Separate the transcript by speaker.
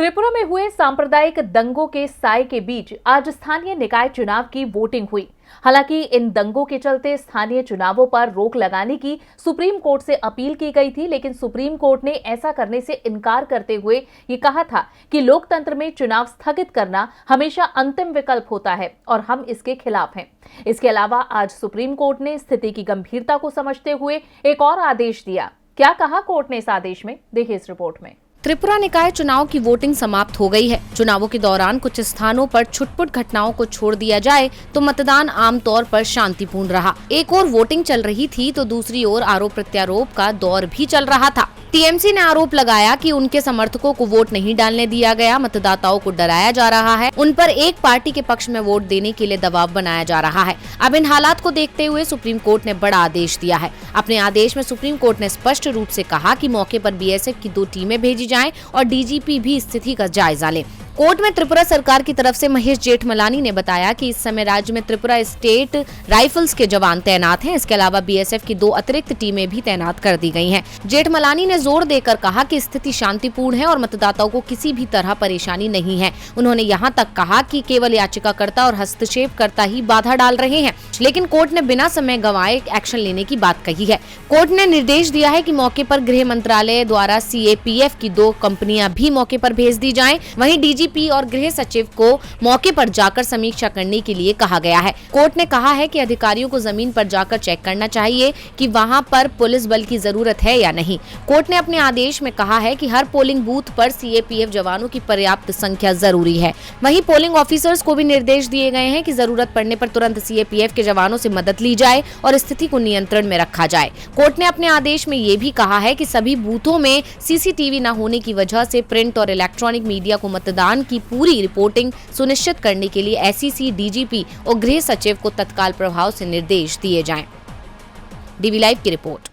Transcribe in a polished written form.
Speaker 1: त्रिपुरा में हुए सांप्रदायिक दंगों के साए के बीच आज स्थानीय निकाय चुनाव की वोटिंग हुई। हालांकि इन दंगों के चलते स्थानीय चुनावों पर रोक लगाने की सुप्रीम कोर्ट से अपील की गई थी, लेकिन सुप्रीम कोर्ट ने ऐसा करने से इनकार करते हुए ये कहा था कि लोकतंत्र में चुनाव स्थगित करना हमेशा अंतिम विकल्प होता है और हम इसके खिलाफ हैं। इसके अलावा आज सुप्रीम कोर्ट ने स्थिति की गंभीरता को समझते हुए एक और आदेश दिया। क्या कहा कोर्ट ने इस आदेश में, देखिए इस रिपोर्ट में।
Speaker 2: त्रिपुरा निकाय चुनाव की वोटिंग समाप्त हो गई है। चुनावों के दौरान कुछ स्थानों पर छुटपुट घटनाओं को छोड़ दिया जाए तो मतदान आमतौर पर शांतिपूर्ण रहा। एक ओर वोटिंग चल रही थी तो दूसरी ओर आरोप प्रत्यारोप का दौर भी चल रहा था। टीएमसी ने आरोप लगाया कि उनके समर्थकों को वोट नहीं डालने दिया गया, मतदाताओं को डराया जा रहा है, उन पर एक पार्टी के पक्ष में वोट देने के लिए दबाव बनाया जा रहा है। अब इन हालात को देखते हुए सुप्रीम कोर्ट ने बड़ा आदेश दिया है। अपने आदेश में सुप्रीम कोर्ट ने स्पष्ट रूप से कहा कि मौके पर बीएसएफ की 2 टीमें भेजी जाएं और डीजीपी भी स्थिति का जायजा ले। कोर्ट में त्रिपुरा सरकार की तरफ से महेश जेठमलानी ने बताया कि इस समय राज्य में त्रिपुरा स्टेट राइफल्स के जवान तैनात हैं। इसके अलावा बीएसएफ की 2 अतिरिक्त टीमें भी तैनात कर दी गई हैं। जेठमलानी ने जोर देकर कहा कि स्थिति शांतिपूर्ण है और मतदाताओं को किसी भी तरह परेशानी नहीं है। उन्होंने यहाँ तक कहा कि केवल याचिकाकर्ता और हस्तक्षेपकर्ता ही बाधा डाल रहे हैं, लेकिन कोर्ट ने बिना समय गंवाए एक्शन लेने की बात कही है। कोर्ट ने निर्देश दिया है कि मौके पर गृह मंत्रालय द्वारा सीएपीएफ की 2 कंपनियां भी मौके पर भेज दी जाएं। वहीं डीजीपी और गृह सचिव को मौके पर जाकर समीक्षा करने के लिए कहा गया है। कोर्ट ने कहा है कि अधिकारियों को जमीन पर जाकर चेक करना चाहिए कि वहां पर पुलिस बल की जरूरत है या नहीं। कोर्ट ने अपने आदेश में कहा है कि हर पोलिंग बूथ पर सीएपीएफ जवानों की पर्याप्त संख्या जरूरी है। वहीं पोलिंग ऑफिसर्स को भी निर्देश दिए गए हैं कि जरूरत पड़ने पर तुरंत सीएपीएफ के जवानों से मदद ली जाए और स्थिति को नियंत्रण में रखा जाए। कोर्ट ने अपने आदेश में ये भी कहा है कि सभी बूथों में सीसीटीवी न होने की वजह से प्रिंट और इलेक्ट्रॉनिक मीडिया को मतदान की पूरी रिपोर्टिंग सुनिश्चित करने के लिए एसईसी, डीजीपी और गृह सचिव को तत्काल प्रभाव से निर्देश दिए जाएं। डीवी लाइव की रिपोर्ट।